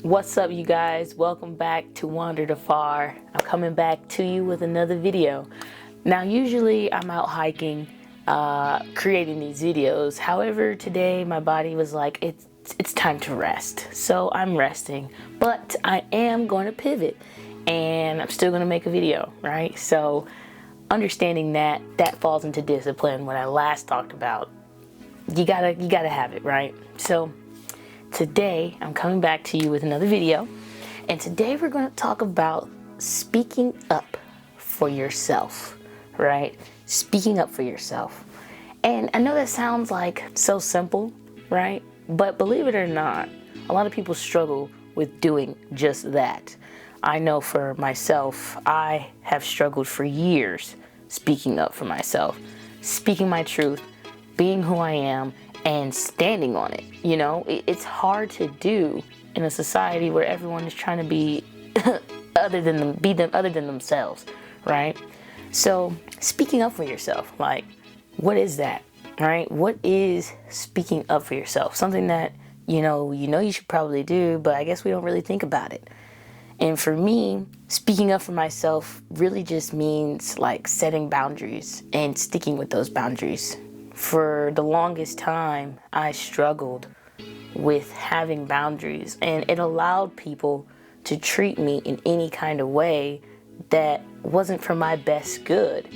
What's up, you guys? Welcome back to Wandered Afar. I'm coming back to you with another video. Now, usually I'm out hiking, creating these videos. However, today my body was like, it's time to rest. So I'm resting, but I am going to pivot and I'm still going to make a video, right? So understanding that falls into discipline. When I last talked about, you gotta have it, right? So today, I'm coming back to you with another video, and today we're going to talk about speaking up for yourself, right? Speaking up for yourself. And I know that sounds like so simple, right? But believe it or not, a lot of people struggle with doing just that. I know for myself, I have struggled for years speaking up for myself, speaking my truth, being who I am, and standing on it. You know, it's hard to do in a society where everyone is trying to be other than themselves, right? So speaking up for yourself, like, what is that, right? What is speaking up for yourself? Something that you know you should probably do, but I guess we don't really think about it. And for me, speaking up for myself really just means like setting boundaries and sticking with those boundaries. For the longest time, I struggled with having boundaries, and it allowed people to treat me in any kind of way that wasn't for my best good.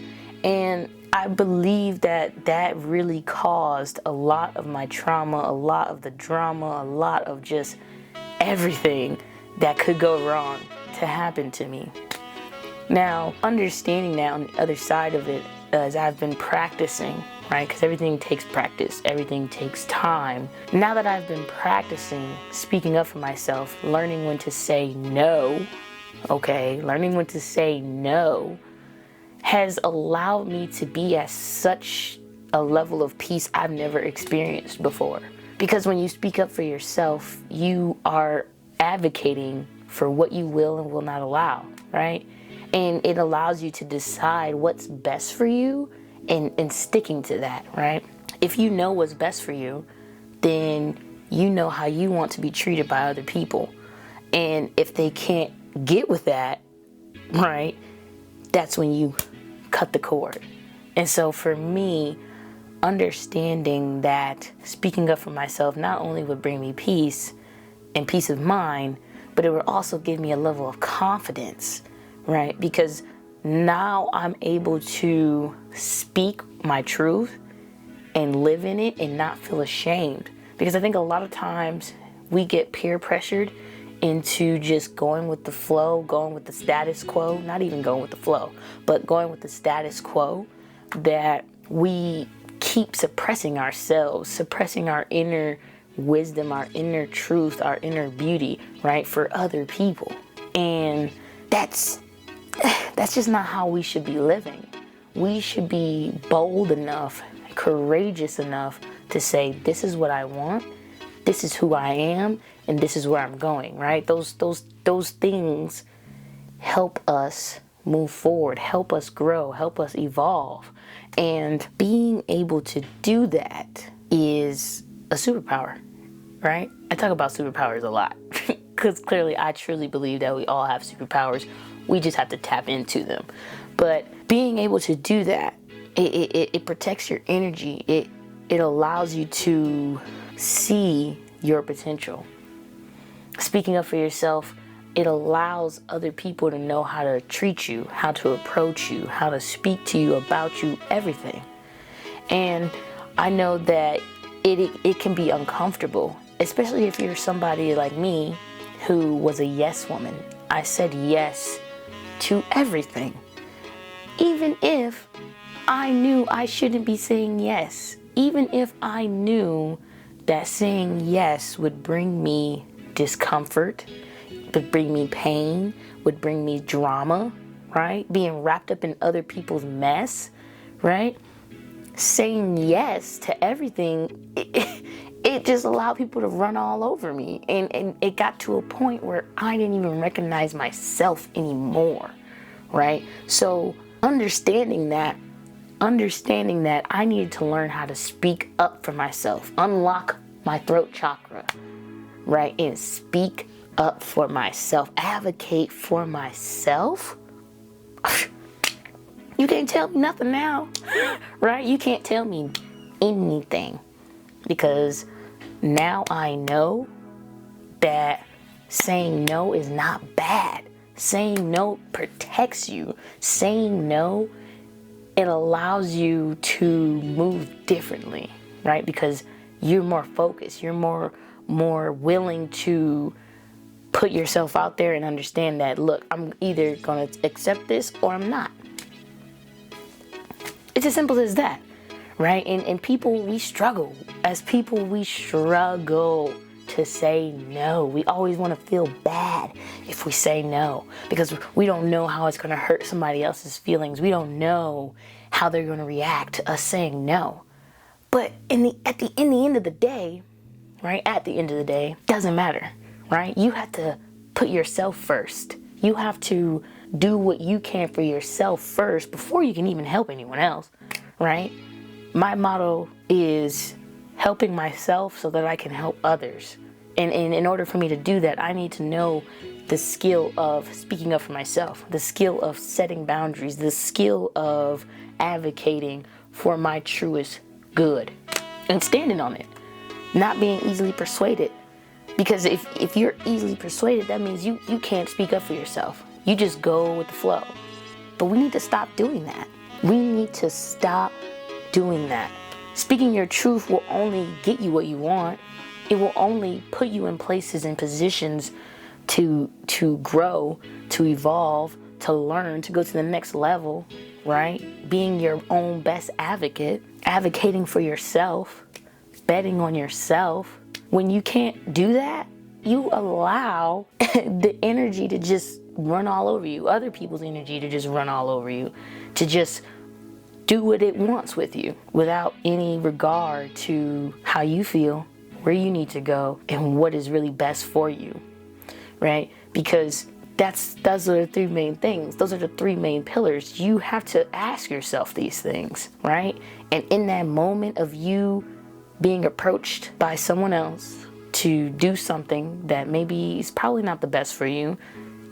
And I believe that really caused a lot of my trauma, a lot of the drama, a lot of just everything that could go wrong to happen to me. Now, understanding that on the other side of it, as I've been practicing, right? Because everything takes practice, everything takes time. Now that I've been practicing speaking up for myself, learning when to say no, learning when to say no has allowed me to be at such a level of peace I've never experienced before. Because when you speak up for yourself, you are advocating for what you will and will not allow, right? And it allows you to decide what's best for you and sticking to that, right? If you know what's best for you, then you know how you want to be treated by other people. And if they can't get with that, right, that's when you cut the cord. And so for me, understanding that speaking up for myself not only would bring me peace and peace of mind, but it would also give me a level of confidence, right? Because now I'm able to speak my truth and live in it and not feel ashamed. Because I think a lot of times we get peer pressured into just going with the flow, going with the status quo, not even going with the flow, but going with the status quo, that we keep suppressing ourselves, suppressing our inner wisdom, our inner truth, our inner beauty, right, for other people. And that's just not how we should be living. We should be bold enough, courageous enough to say, this is what I want, this is who I am, and this is where I'm going, right? Those things help us move forward, help us grow, help us evolve. And being able to do that is a superpower, right? I talk about superpowers a lot because clearly I truly believe that we all have superpowers. We just have to tap into them. But being able to do that, it protects your energy. It allows you to see your potential. Speaking up for yourself, it allows other people to know how to treat you, how to approach you, how to speak to you, about you, everything. And I know that it can be uncomfortable, especially if you're somebody like me who was a yes woman. I said yes to everything, even if I knew I shouldn't be saying yes, even if I knew that saying yes would bring me discomfort, would bring me pain, would bring me drama, right? Being wrapped up in other people's mess, right? Saying yes to everything, it just allowed people to run all over me. And it got to a point where I didn't even recognize myself anymore, right? So understanding that I needed to learn how to speak up for myself, unlock my throat chakra, right? And speak up for myself, advocate for myself. You can't tell me nothing now, right? You can't tell me anything, because now I know that saying no is not bad. Saying no protects you. Saying no, it allows you to move differently, right? Because you're more focused. You're more willing to put yourself out there and understand that, look, I'm either going to accept this or I'm not. It's as simple as that, right? And people, we struggle. As people, we struggle to say no. We always want to feel bad if we say no, because we don't know how it's going to hurt somebody else's feelings. We don't know how they're going to react to us saying no. But at the end of the day, right? At the end of the day, doesn't matter, right? You have to put yourself first. You have to do what you can for yourself first before you can even help anyone else, right? My motto is helping myself so that I can help others. And in order for me to do that, I need to know the skill of speaking up for myself, the skill of setting boundaries, the skill of advocating for my truest good and standing on it, not being easily persuaded. Because if you're easily persuaded, that means you can't speak up for yourself. You just go with the flow. But we need to stop doing that. We need to stop doing that. Speaking your truth will only get you what you want. It will only put you in places and positions to grow, to evolve, to learn, to go to the next level, right? Being your own best advocate, advocating for yourself, betting on yourself. When you can't do that, you allow the energy to just run all over you, other people's energy to just run all over you, to just do what it wants with you without any regard to how you feel, where you need to go, and what is really best for you, right? Because those are the three main things. Those are the three main pillars. You have to ask yourself these things, right? And in that moment of you being approached by someone else to do something that maybe is probably not the best for you,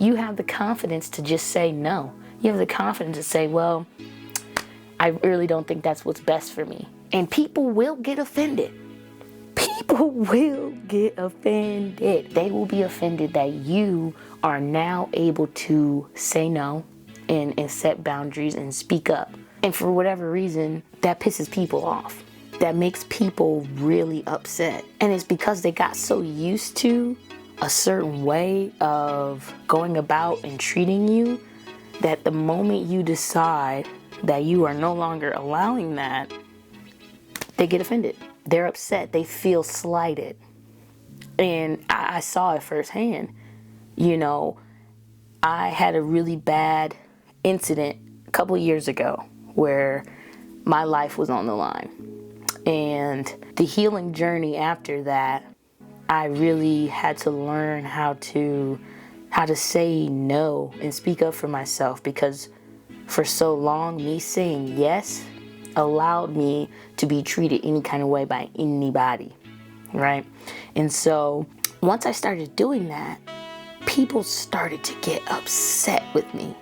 you have the confidence to just say no. You have the confidence to say, well, I really don't think that's what's best for me. And people will get offended. People will get offended. They will be offended that you are now able to say no and set boundaries and speak up. And for whatever reason, that pisses people off. That makes people really upset. And it's because they got so used to a certain way of going about and treating you that the moment you decide that you are no longer allowing that, they get offended. They're upset. They feel slighted. And I saw it firsthand. You know, I had a really bad incident a couple of years ago where my life was on the line. And the healing journey after that, I really had to learn how to say no and speak up for myself, because for so long, me saying yes allowed me to be treated any kind of way by anybody, right? And so once I started doing that, people started to get upset with me.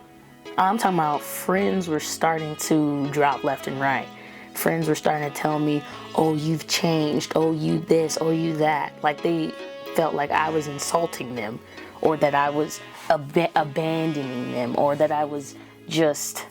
I'm talking about friends were starting to drop left and right. Friends were starting to tell me, oh, you've changed, oh, you this, oh, you that. Like they felt like I was insulting them, or that I was abandoning them, or that I was just,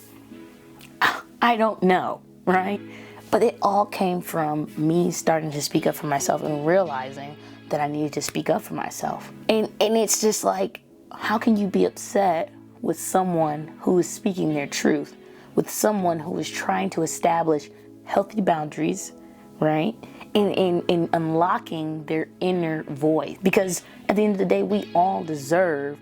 I don't know, right? But it all came from me starting to speak up for myself and realizing that I needed to speak up for myself. And it's just like, how can you be upset with someone who is speaking their truth, with someone who is trying to establish healthy boundaries, right? And unlocking their inner voice. Because at the end of the day, we all deserve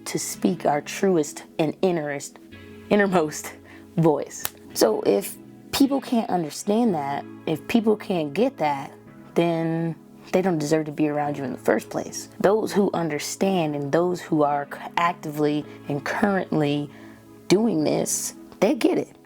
to speak our truest and innermost voice. So if people can't understand that, if people can't get that, then they don't deserve to be around you in the first place. Those who understand and those who are actively and currently doing this, they get it.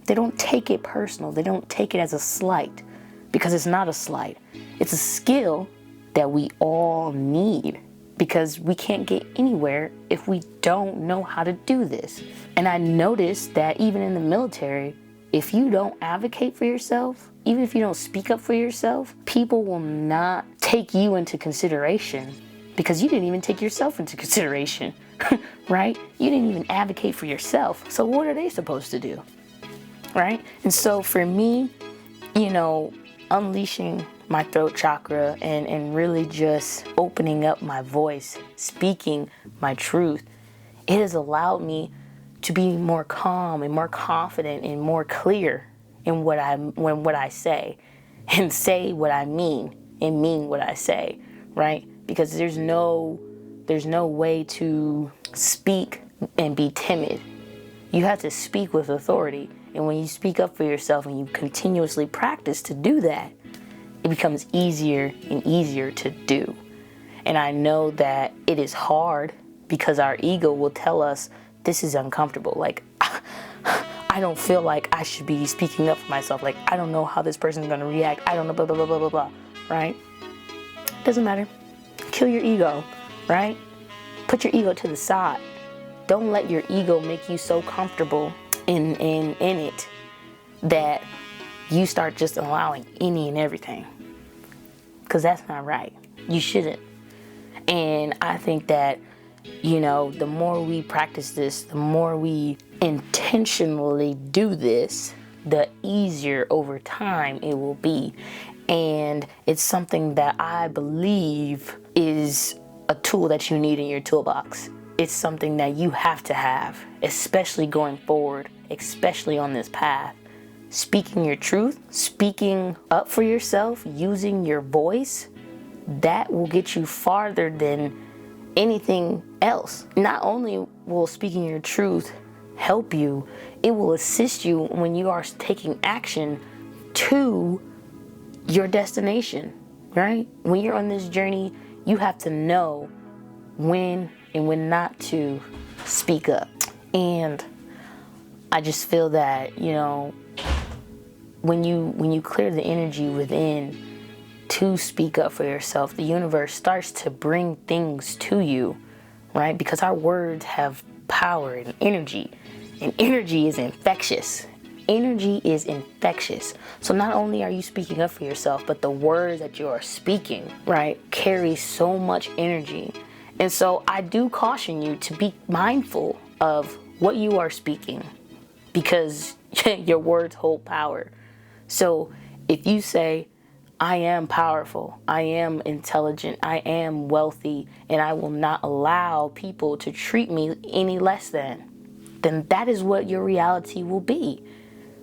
They don't take it personal. They don't take it as a slight, because it's not a slight. It's a skill that we all need. because we can't get anywhere if we don't know how to do this. And I noticed that even in the military, if you don't advocate for yourself, even if you don't speak up for yourself, people will not take you into consideration because you didn't even take yourself into consideration, right? You didn't even advocate for yourself. So what are they supposed to do, right? And so for me, unleashing my throat chakra and really just opening up my voice, speaking my truth, it has allowed me to be more calm and more confident and more clear in what I say, and say what I mean and mean what I say, right? Because there's no way to speak and be timid. You have to speak with authority. And when you speak up for yourself and you continuously practice to do that, it becomes easier and easier to do. And I know that it is hard because our ego will tell us this is uncomfortable. Like, I don't feel like I should be speaking up for myself. Like, I don't know how this person's going to react. I don't know, blah, blah, blah, blah, blah, blah, right? Doesn't matter. Kill your ego, right? Put your ego to the side. Don't let your ego make you so comfortable in it that you start just allowing any and everything. Because that's not right. You shouldn't. And I think that, the more we practice this, the more we intentionally do this, the easier over time it will be. And it's something that I believe is a tool that you need in your toolbox. It's something that you have to have, especially going forward, especially on this path. Speaking your truth, speaking up for yourself, using your voice, that will get you farther than anything else. Not only will speaking your truth help you, it will assist you when you are taking action to your destination, right? When you're on this journey, you have to know when and when not to speak up. And I just feel that, when you clear the energy within to speak up for yourself, the universe starts to bring things to you, right? Because our words have power and energy is infectious. Energy is infectious. So not only are you speaking up for yourself, but the words that you are speaking, right, carry so much energy. And so I do caution you to be mindful of what you are speaking, because your words hold power. So if you say, I am powerful, I am intelligent, I am wealthy, and I will not allow people to treat me any less than, then that is what your reality will be,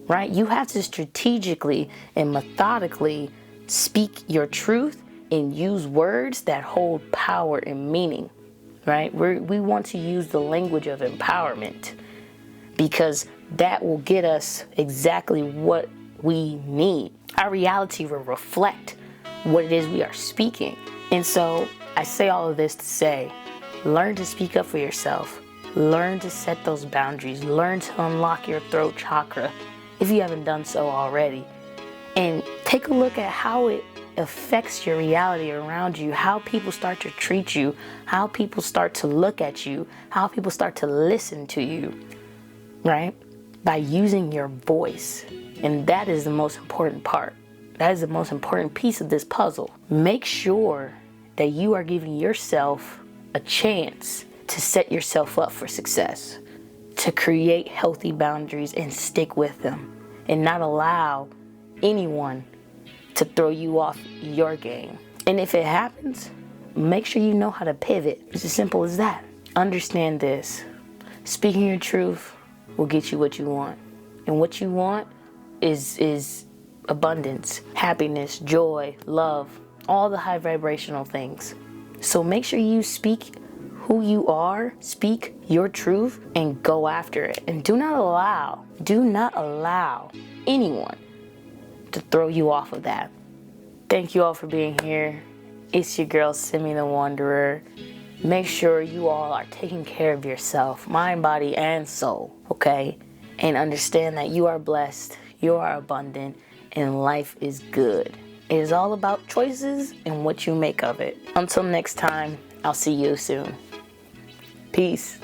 right? You have to strategically and methodically speak your truth and use words that hold power and meaning, right? We want to use the language of empowerment, because that will get us exactly what we need. Our reality will reflect what it is we are speaking. And so I say all of this to say, learn to speak up for yourself. Learn to set those boundaries. Learn to unlock your throat chakra if you haven't done so already. And take a look at how it affects your reality around you, how people start to treat you, how people start to look at you, how people start to listen to you, right? By using your voice. And that is the most important part. That is the most important piece of this puzzle. Make sure that you are giving yourself a chance to set yourself up for success, to create healthy boundaries and stick with them, and not allow anyone to throw you off your game. And if it happens, make sure you know how to pivot. It's as simple as that. Understand this. Speaking your truth will get you what you want. And what you want is abundance, happiness, joy, love, all the high vibrational things. So make sure you speak who you are, speak your truth, and go after it. And do not allow anyone to throw you off of that. Thank you all for being here. It's your girl, Simi the Wanderer. Make sure you all are taking care of yourself, mind, body, and soul, okay? And understand that you are blessed, you are abundant, and life is good. It is all about choices and what you make of it. Until next time, I'll see you soon. Peace.